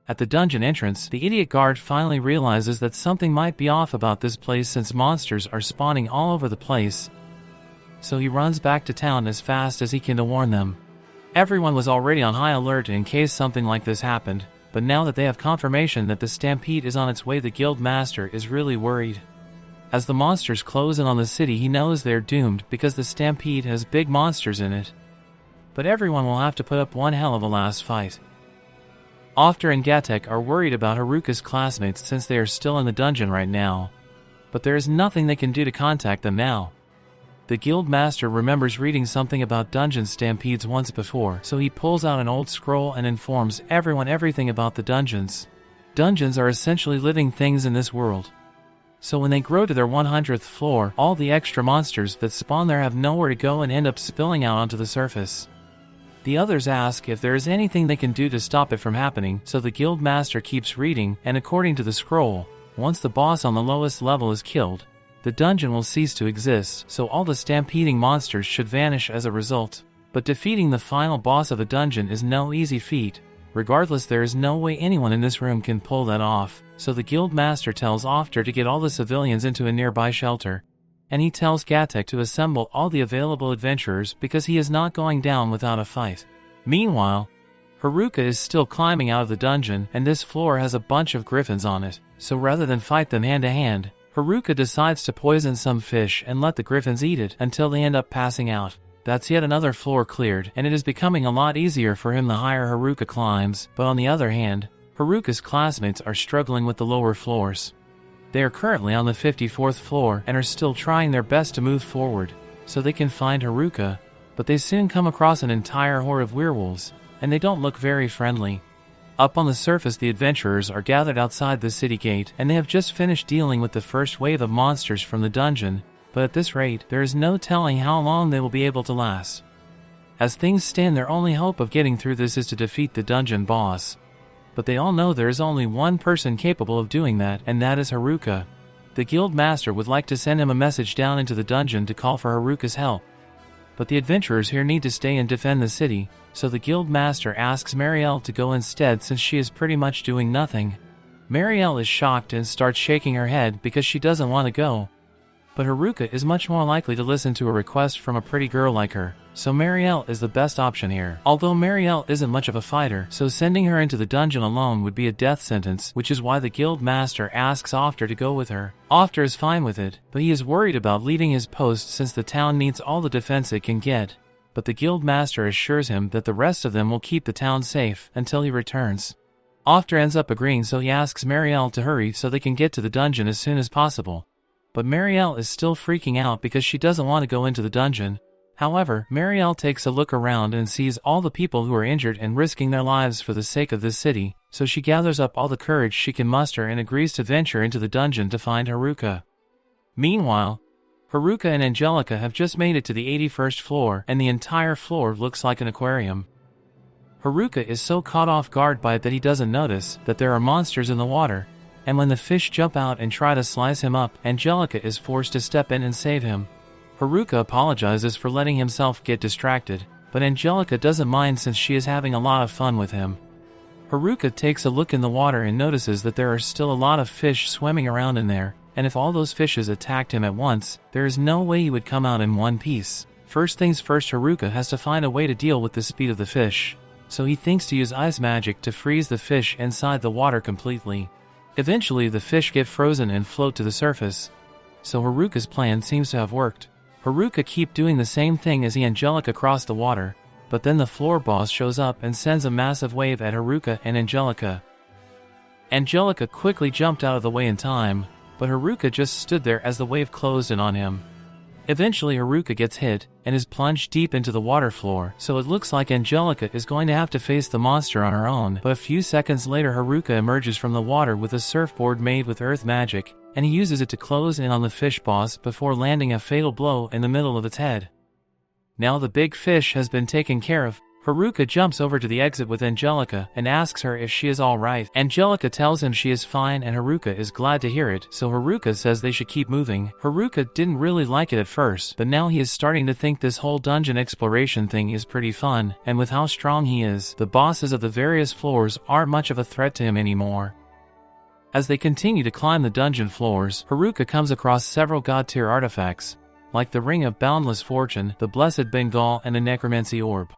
At the dungeon entrance, the idiot guard finally realizes that something might be off about this place since monsters are spawning all over the place. So he runs back to town as fast as he can to warn them. Everyone was already on high alert in case something like this happened, but now that they have confirmation that the stampede is on its way, the guild master is really worried. As the monsters close in on the city, he knows they're doomed because the stampede has big monsters in it. But everyone will have to put up one hell of a last fight. After and Gatek are worried about Haruka's classmates since they are still in the dungeon right now, but there is nothing they can do to contact them now. The guild master remembers reading something about dungeon stampedes once before, so he pulls out an old scroll and informs everyone everything about the dungeons. Dungeons are essentially living things in this world. So when they grow to their 100th floor, all the extra monsters that spawn there have nowhere to go and end up spilling out onto the surface. The others ask if there is anything they can do to stop it from happening, so the guild master keeps reading, and according to the scroll, once the boss on the lowest level is killed, the dungeon will cease to exist, so all the stampeding monsters should vanish as a result. But defeating the final boss of a dungeon is no easy feat. Regardless, there is no way anyone in this room can pull that off, so the guild master tells Ofter to get all the civilians into a nearby shelter. And he tells Gatek to assemble all the available adventurers because he is not going down without a fight. Meanwhile, Haruka is still climbing out of the dungeon, and this floor has a bunch of griffins on it, so rather than fight them hand to hand, Haruka decides to poison some fish and let the griffins eat it until they end up passing out. That's yet another floor cleared, and it is becoming a lot easier for him the higher Haruka climbs, but on the other hand, Haruka's classmates are struggling with the lower floors. They are currently on the 54th floor and are still trying their best to move forward, so they can find Haruka, but they soon come across an entire horde of werewolves, and they don't look very friendly. Up on the surface, the adventurers are gathered outside the city gate, and they have just finished dealing with the first wave of monsters from the dungeon, but at this rate, there is no telling how long they will be able to last. As things stand, their only hope of getting through this is to defeat the dungeon boss. But they all know there is only one person capable of doing that, and that is Haruka. The guild master would like to send him a message down into the dungeon to call for Haruka's help. But the adventurers here need to stay and defend the city, so the guild master asks Marielle to go instead since she is pretty much doing nothing. Marielle is shocked and starts shaking her head because she doesn't want to go. But Haruka is much more likely to listen to a request from a pretty girl like her, so Marielle is the best option here. Although Marielle isn't much of a fighter, so sending her into the dungeon alone would be a death sentence, which is why the guild master asks Ofter to go with her. Ofter is fine with it, but he is worried about leaving his post since the town needs all the defense it can get. But the guild master assures him that the rest of them will keep the town safe until he returns. Ofter ends up agreeing, so he asks Marielle to hurry so they can get to the dungeon as soon as possible. But Marielle is still freaking out because she doesn't want to go into the dungeon. However, Marielle takes a look around and sees all the people who are injured and risking their lives for the sake of this city, so she gathers up all the courage she can muster and agrees to venture into the dungeon to find Haruka. Meanwhile, Haruka and Angelica have just made it to the 81st floor, and the entire floor looks like an aquarium. Haruka is so caught off guard by it that he doesn't notice that there are monsters in the water, and when the fish jump out and try to slice him up, Angelica is forced to step in and save him. Haruka apologizes for letting himself get distracted, but Angelica doesn't mind since she is having a lot of fun with him. Haruka takes a look in the water and notices that there are still a lot of fish swimming around in there, and if all those fishes attacked him at once, there is no way he would come out in one piece. First things first, Haruka has to find a way to deal with the speed of the fish, so he thinks to use ice magic to freeze the fish inside the water completely. Eventually, the fish get frozen and float to the surface, so Haruka's plan seems to have worked. Haruka keep doing the same thing as he Angelica cross the water, but then the floor boss shows up and sends a massive wave at Haruka and Angelica. Angelica quickly jumped out of the way in time, but Haruka just stood there as the wave closed in on him. Eventually, Haruka gets hit and is plunged deep into the water floor, so it looks like Angelica is going to have to face the monster on her own. But a few seconds later, Haruka emerges from the water with a surfboard made with earth magic, and he uses it to close in on the fish boss before landing a fatal blow in the middle of its head. Now the big fish has been taken care of, Haruka jumps over to the exit with Angelica and asks her if she is alright. Angelica tells him she is fine and Haruka is glad to hear it, so Haruka says they should keep moving. Haruka didn't really like it at first, but now he is starting to think this whole dungeon exploration thing is pretty fun, and with how strong he is, the bosses of the various floors aren't much of a threat to him anymore. As they continue to climb the dungeon floors, Haruka comes across several god-tier artifacts, like the Ring of Boundless Fortune, the Blessed Bengal, and the Necromancy Orb.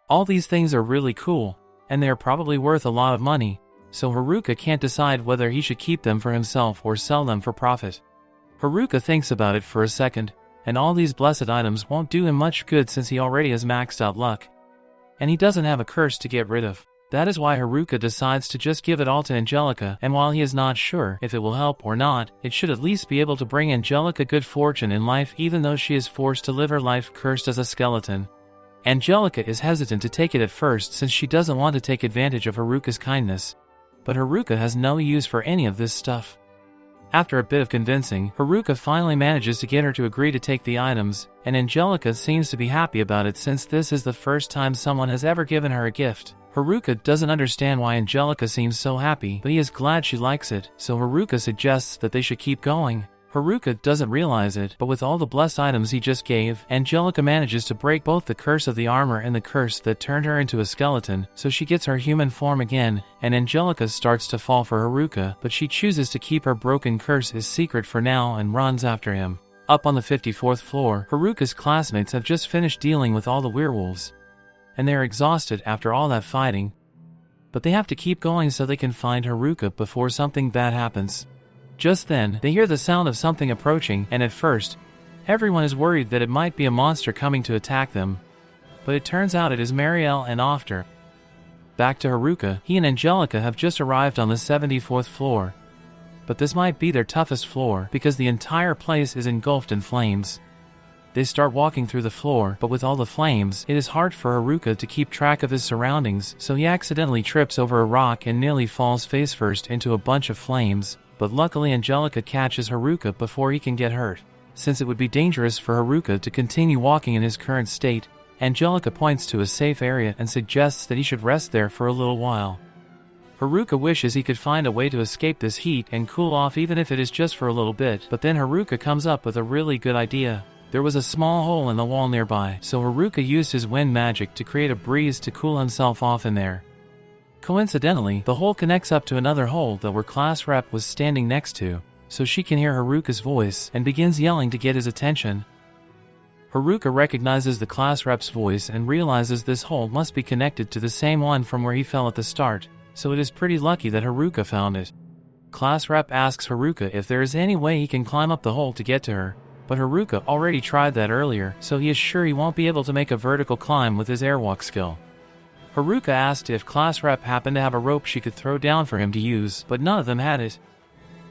All these things are really cool, and they are probably worth a lot of money, so Haruka can't decide whether he should keep them for himself or sell them for profit. Haruka thinks about it for a second, and all these blessed items won't do him much good since he already has maxed out luck. And he doesn't have a curse to get rid of. That is why Haruka decides to just give it all to Angelica, and while he is not sure if it will help or not, it should at least be able to bring Angelica good fortune in life even though she is forced to live her life cursed as a skeleton. Angelica is hesitant to take it at first since she doesn't want to take advantage of Haruka's kindness, but Haruka has no use for any of this stuff. After a bit of convincing, Haruka finally manages to get her to agree to take the items, and Angelica seems to be happy about it since this is the first time someone has ever given her a gift. Haruka doesn't understand why Angelica seems so happy, but he is glad she likes it, so Haruka suggests that they should keep going. Haruka doesn't realize it, but with all the blessed items he just gave, Angelica manages to break both the curse of the armor and the curse that turned her into a skeleton, so she gets her human form again, and Angelica starts to fall for Haruka, but she chooses to keep her broken curse as secret for now and runs after him. Up on the 54th floor, Haruka's classmates have just finished dealing with all the werewolves, and they are exhausted after all that fighting, but they have to keep going so they can find Haruka before something bad happens. Just then, they hear the sound of something approaching, and at first, everyone is worried that it might be a monster coming to attack them, but it turns out it is Marielle and After. Back to Haruka, he and Angelica have just arrived on the 74th floor, but this might be their toughest floor because the entire place is engulfed in flames. They start walking through the floor, but with all the flames, it is hard for Haruka to keep track of his surroundings, so he accidentally trips over a rock and nearly falls face first into a bunch of flames, but luckily Angelica catches Haruka before he can get hurt. Since it would be dangerous for Haruka to continue walking in his current state, Angelica points to a safe area and suggests that he should rest there for a little while. Haruka wishes he could find a way to escape this heat and cool off even if it is just for a little bit, but then Haruka comes up with a really good idea. There was a small hole in the wall nearby, so Haruka used his wind magic to create a breeze to cool himself off in there. Coincidentally, the hole connects up to another hole that where class rep was standing next to, so she can hear Haruka's voice and begins yelling to get his attention. Haruka recognizes the class rep's voice and realizes this hole must be connected to the same one from where he fell at the start, so it is pretty lucky that Haruka found it. Class rep asks Haruka if there is any way he can climb up the hole to get to her, but Haruka already tried that earlier, so he is sure he won't be able to make a vertical climb with his airwalk skill. Haruka asked if class rep happened to have a rope she could throw down for him to use, but none of them had it.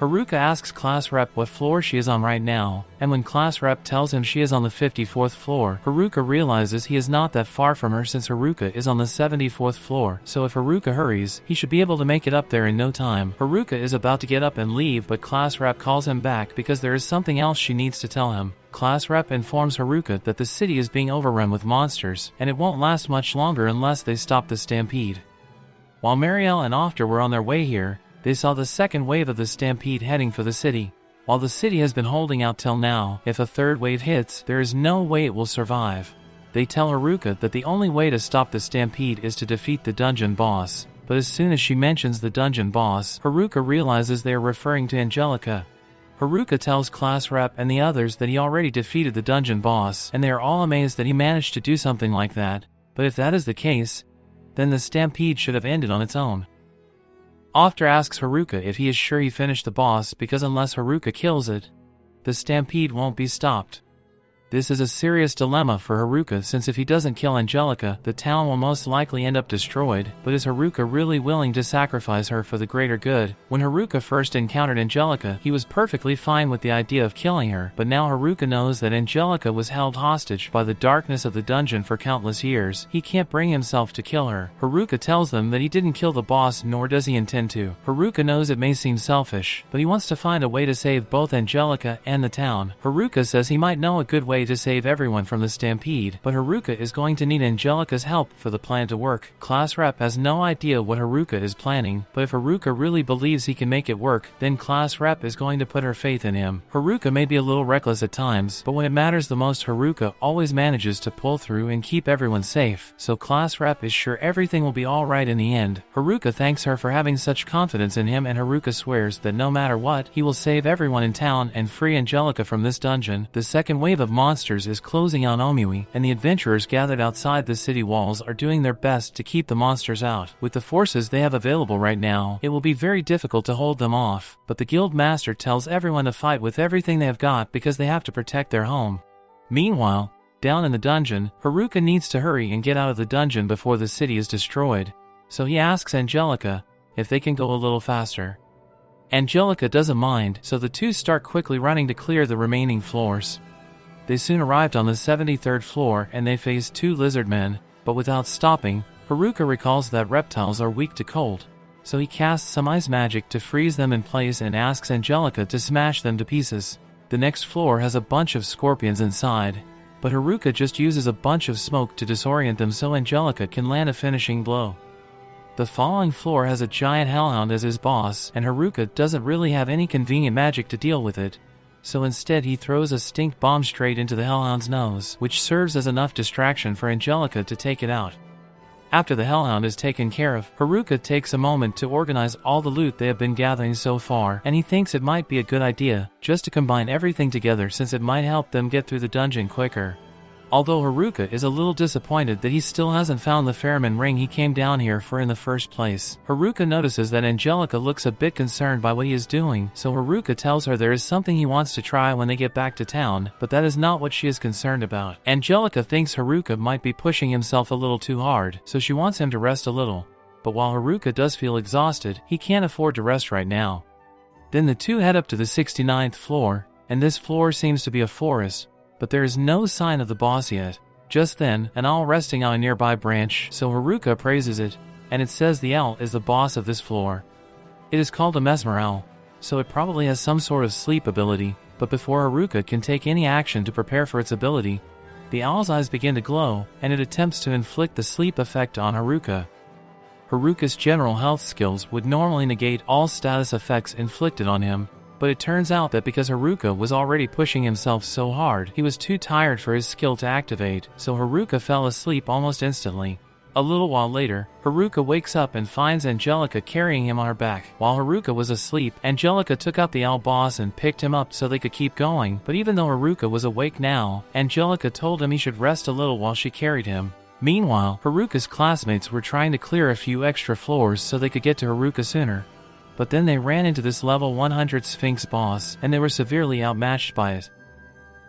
Haruka asks class rep what floor she is on right now, and when class rep tells him she is on the 54th floor, Haruka realizes he is not that far from her since Haruka is on the 74th floor, so if Haruka hurries, he should be able to make it up there in no time. Haruka is about to get up and leave, but class rep calls him back because there is something else she needs to tell him. Class rep informs Haruka that the city is being overrun with monsters, and it won't last much longer unless they stop the stampede. While Marielle and After were on their way here, they saw the second wave of the stampede heading for the city. While the city has been holding out till now, if a third wave hits, there is no way it will survive. They tell Haruka that the only way to stop the stampede is to defeat the dungeon boss, but as soon as she mentions the dungeon boss, Haruka realizes they are referring to Angelica. Haruka tells class rep and the others that he already defeated the dungeon boss, and they are all amazed that he managed to do something like that, but if that is the case, then the stampede should have ended on its own. After asks Haruka if he is sure he finished the boss because unless Haruka kills it, the stampede won't be stopped. This is a serious dilemma for Haruka since if he doesn't kill Angelica, the town will most likely end up destroyed, but is Haruka really willing to sacrifice her for the greater good? When Haruka first encountered Angelica, he was perfectly fine with the idea of killing her, but now Haruka knows that Angelica was held hostage by the darkness of the dungeon for countless years. He can't bring himself to kill her. Haruka tells them that he didn't kill the boss nor does he intend to. Haruka knows it may seem selfish, but he wants to find a way to save both Angelica and the town. Haruka says he might know a good way way to save everyone from the stampede, but Haruka is going to need Angelica's help for the plan to work. Class Rep has no idea what Haruka is planning, but if Haruka really believes he can make it work, then Class Rep is going to put her faith in him. Haruka may be a little reckless at times, but when it matters the most, Haruka always manages to pull through and keep everyone safe, so Class Rep is sure everything will be alright in the end. Haruka thanks her for having such confidence in him, and Haruka swears that no matter what, he will save everyone in town and free Angelica from this dungeon. The second wave of monsters is closing on Omui, and the adventurers gathered outside the city walls are doing their best to keep the monsters out. With the forces they have available right now, it will be very difficult to hold them off, but the guild master tells everyone to fight with everything they have got because they have to protect their home. Meanwhile, down in the dungeon, Haruka needs to hurry and get out of the dungeon before the city is destroyed, so he asks Angelica if they can go a little faster. Angelica doesn't mind, so the two start quickly running to clear the remaining floors. They soon arrived on the 73rd floor and they face two lizard men, but without stopping, Haruka recalls that reptiles are weak to cold, so he casts some ice magic to freeze them in place and asks Angelica to smash them to pieces. The next floor has a bunch of scorpions inside, but Haruka just uses a bunch of smoke to disorient them so Angelica can land a finishing blow. The following floor has a giant hellhound as his boss, and Haruka doesn't really have any convenient magic to deal with it, so instead he throws a stink bomb straight into the hellhound's nose, which serves as enough distraction for Angelica to take it out. After the hellhound is taken care of, Haruka takes a moment to organize all the loot they have been gathering so far, and he thinks it might be a good idea just to combine everything together since it might help them get through the dungeon quicker. Although Haruka is a little disappointed that he still hasn't found the Fairman ring he came down here for in the first place, Haruka notices that Angelica looks a bit concerned by what he is doing, so Haruka tells her there is something he wants to try when they get back to town, but that is not what she is concerned about. Angelica thinks Haruka might be pushing himself a little too hard, so she wants him to rest a little. But while Haruka does feel exhausted, he can't afford to rest right now. Then the two head up to the 69th floor, and this floor seems to be a forest, but there is no sign of the boss yet. Just then, an owl resting on a nearby branch, so Haruka praises it, and it says the owl is the boss of this floor. It is called a mesmer owl, so it probably has some sort of sleep ability, but before Haruka can take any action to prepare for its ability, the owl's eyes begin to glow, and it attempts to inflict the sleep effect on Haruka. Haruka's general health skills would normally negate all status effects inflicted on him, but it turns out that because Haruka was already pushing himself so hard, he was too tired for his skill to activate, so Haruka fell asleep almost instantly. A little while later, Haruka wakes up and finds Angelica carrying him on her back. While Haruka was asleep, Angelica took out the owl boss and picked him up so they could keep going, but even though Haruka was awake now, Angelica told him he should rest a little while she carried him. Meanwhile, Haruka's classmates were trying to clear a few extra floors so they could get to Haruka sooner. But then they ran into this level 100 Sphinx boss, and they were severely outmatched by it.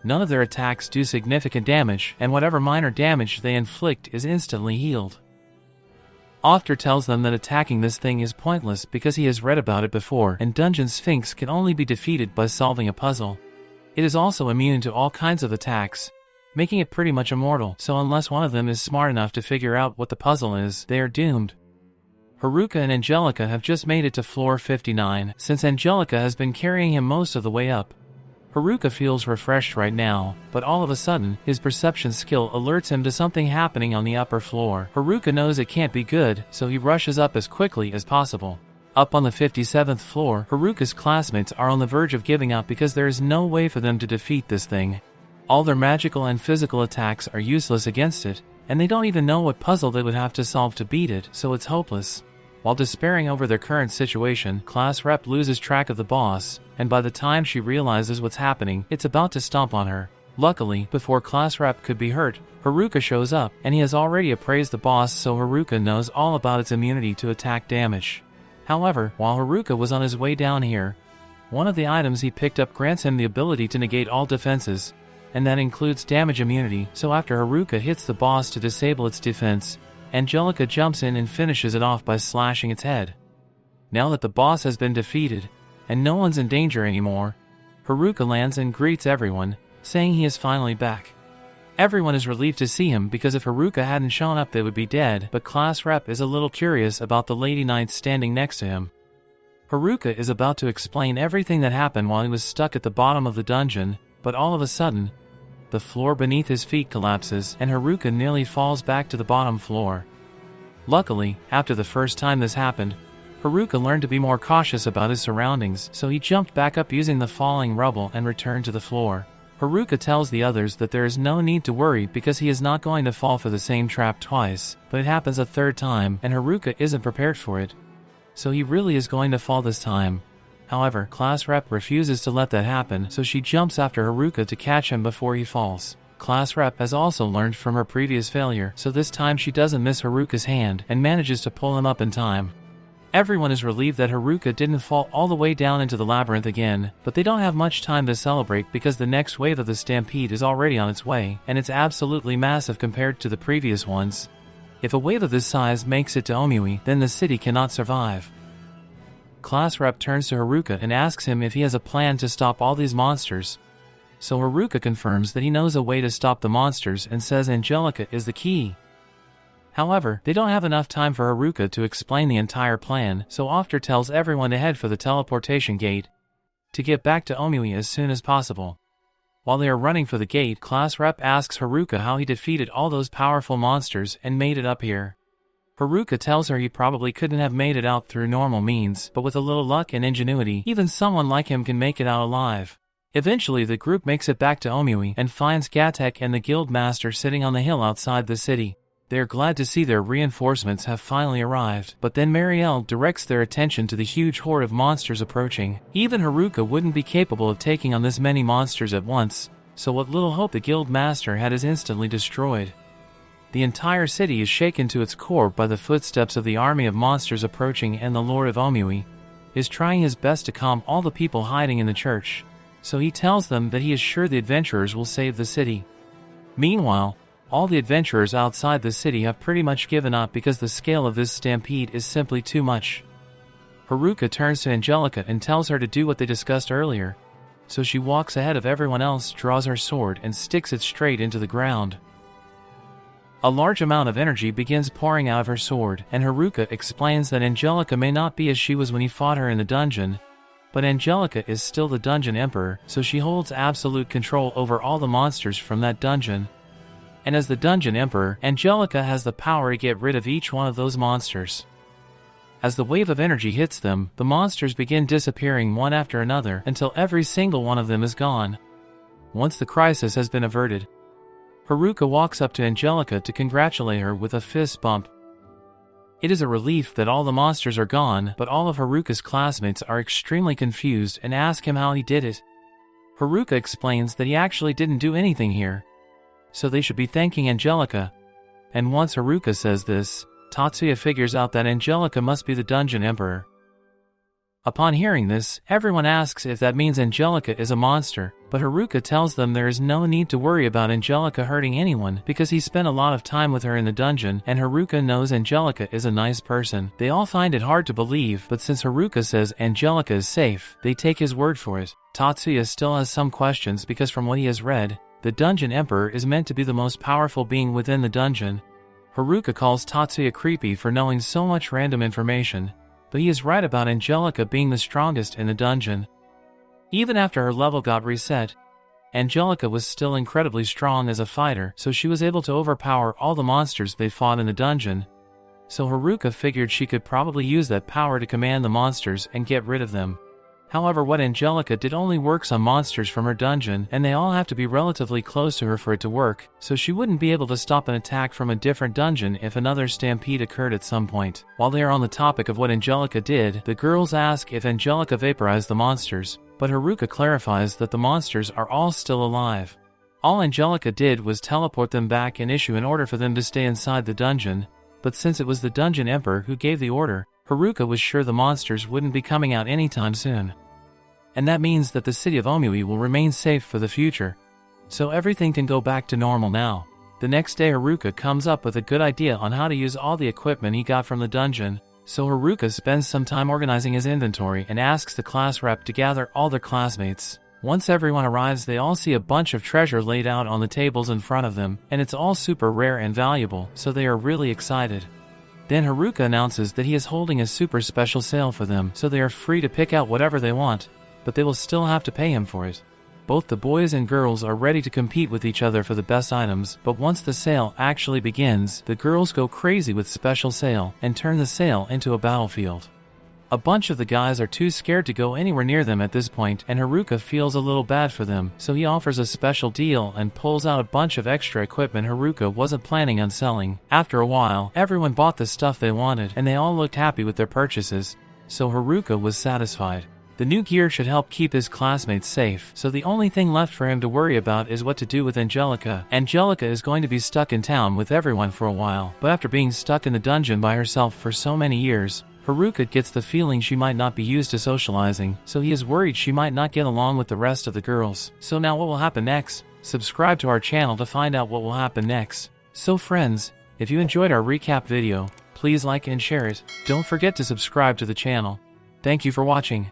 None of their attacks do significant damage, and whatever minor damage they inflict is instantly healed. Ofter tells them that attacking this thing is pointless because he has read about it before, and Dungeon Sphinx can only be defeated by solving a puzzle. It is also immune to all kinds of attacks, making it pretty much immortal, so unless one of them is smart enough to figure out what the puzzle is, they are doomed. Haruka and Angelica have just made it to floor 59, since Angelica has been carrying him most of the way up. Haruka feels refreshed right now, but all of a sudden, his perception skill alerts him to something happening on the upper floor. Haruka knows it can't be good, so he rushes up as quickly as possible. Up on the 57th floor, Haruka's classmates are on the verge of giving up because there is no way for them to defeat this thing. All their magical and physical attacks are useless against it, and they don't even know what puzzle they would have to solve to beat it, so it's hopeless. While despairing over their current situation, Class Rep loses track of the boss, and by the time she realizes what's happening, it's about to stomp on her. Luckily, before Class Rep could be hurt, Haruka shows up, and he has already appraised the boss, so Haruka knows all about its immunity to attack damage. However, while Haruka was on his way down here, one of the items he picked up grants him the ability to negate all defenses, and that includes damage immunity, so after Haruka hits the boss to disable its defense, Angelica jumps in and finishes it off by slashing its head. Now that the boss has been defeated, and no one's in danger anymore, Haruka lands and greets everyone, saying he is finally back. Everyone is relieved to see him because if Haruka hadn't shown up they would be dead, but Class Rep is a little curious about the Lady Knight standing next to him. Haruka is about to explain everything that happened while he was stuck at the bottom of the dungeon, but all of a sudden, The floor beneath his feet collapses, and Haruka nearly falls back to the bottom floor. Luckily, after the first time this happened, Haruka learned to be more cautious about his surroundings, so he jumped back up using the falling rubble and returned to the floor. Haruka tells the others that there is no need to worry because he is not going to fall for the same trap twice, but it happens a third time and Haruka isn't prepared for it. So he really is going to fall this time. However, class rep refuses to let that happen, so she jumps after Haruka to catch him before he falls. Class rep has also learned from her previous failure, so this time she doesn't miss Haruka's hand and manages to pull him up in time. Everyone is relieved that Haruka didn't fall all the way down into the labyrinth again, but they don't have much time to celebrate because the next wave of the stampede is already on its way, and it's absolutely massive compared to the previous ones. If a wave of this size makes it to Omui, then the city cannot survive. Class rep turns to Haruka and asks him if he has a plan to stop all these monsters. So Haruka confirms that he knows a way to stop the monsters and says Angelica is the key. However, they don't have enough time for Haruka to explain the entire plan, so After tells everyone to head for the teleportation gate to get back to Omui as soon as possible. While they are running for the gate, class rep asks Haruka how he defeated all those powerful monsters and made it up here. Haruka tells her he probably couldn't have made it out through normal means, but with a little luck and ingenuity, even someone like him can make it out alive. Eventually the group makes it back to Omui and finds Gatek and the guild master sitting on the hill outside the city. They are glad to see their reinforcements have finally arrived, but then Marielle directs their attention to the huge horde of monsters approaching. Even Haruka wouldn't be capable of taking on this many monsters at once, so what little hope the guild master had is instantly destroyed. The entire city is shaken to its core by the footsteps of the army of monsters approaching, and the Lord of Omui is trying his best to calm all the people hiding in the church, so he tells them that he is sure the adventurers will save the city. Meanwhile, all the adventurers outside the city have pretty much given up because the scale of this stampede is simply too much. Haruka turns to Angelica and tells her to do what they discussed earlier, so she walks ahead of everyone else, draws her sword, and sticks it straight into the ground. A large amount of energy begins pouring out of her sword, and Haruka explains that Angelica may not be as she was when he fought her in the dungeon, but Angelica is still the dungeon emperor, so she holds absolute control over all the monsters from that dungeon. And as the dungeon emperor, Angelica has the power to get rid of each one of those monsters. As the wave of energy hits them, the monsters begin disappearing one after another until every single one of them is gone. Once the crisis has been averted, Haruka walks up to Angelica to congratulate her with a fist bump. It is a relief that all the monsters are gone, but all of Haruka's classmates are extremely confused and ask him how he did it. Haruka explains that he actually didn't do anything here, so they should be thanking Angelica. And once Haruka says this, Tatsuya figures out that Angelica must be the dungeon emperor. Upon hearing this, everyone asks if that means Angelica is a monster, but Haruka tells them there is no need to worry about Angelica hurting anyone because he spent a lot of time with her in the dungeon, and Haruka knows Angelica is a nice person. They all find it hard to believe, but since Haruka says Angelica is safe, they take his word for it. Tatsuya still has some questions because from what he has read, the dungeon emperor is meant to be the most powerful being within the dungeon. Haruka calls Tatsuya creepy for knowing so much random information, but he is right about Angelica being the strongest in the dungeon. Even after her level got reset, Angelica was still incredibly strong as a fighter, so she was able to overpower all the monsters they fought in the dungeon. So Haruka figured she could probably use that power to command the monsters and get rid of them. However, what Angelica did only works on monsters from her dungeon, and they all have to be relatively close to her for it to work, so she wouldn't be able to stop an attack from a different dungeon if another stampede occurred at some point. While they are on the topic of what Angelica did, the girls ask if Angelica vaporized the monsters, but Haruka clarifies that the monsters are all still alive. All Angelica did was teleport them back and issue an order for them to stay inside the dungeon, but since it was the dungeon emperor who gave the order, Haruka was sure the monsters wouldn't be coming out anytime soon. And that means that the city of Omui will remain safe for the future. So everything can go back to normal now. The next day Haruka comes up with a good idea on how to use all the equipment he got from the dungeon, so Haruka spends some time organizing his inventory and asks the class rep to gather all their classmates. Once everyone arrives, they all see a bunch of treasure laid out on the tables in front of them, and it's all super rare and valuable, so they are really excited. Then Haruka announces that he is holding a super special sale for them, so they are free to pick out whatever they want, but they will still have to pay him for it. Both the boys and girls are ready to compete with each other for the best items, but once the sale actually begins, the girls go crazy with special sale and turn the sale into a battlefield. A bunch of the guys are too scared to go anywhere near them at this point, and Haruka feels a little bad for them, so he offers a special deal and pulls out a bunch of extra equipment Haruka wasn't planning on selling. After a while, everyone bought the stuff they wanted, and they all looked happy with their purchases, so Haruka was satisfied. The new gear should help keep his classmates safe, so the only thing left for him to worry about is what to do with Angelica. Angelica is going to be stuck in town with everyone for a while, but after being stuck in the dungeon by herself for so many years, Haruka gets the feeling she might not be used to socializing, so he is worried she might not get along with the rest of the girls. So now what will happen next? Subscribe to our channel to find out what will happen next. So friends, if you enjoyed our recap video, please like and share it. Don't forget to subscribe to the channel. Thank you for watching.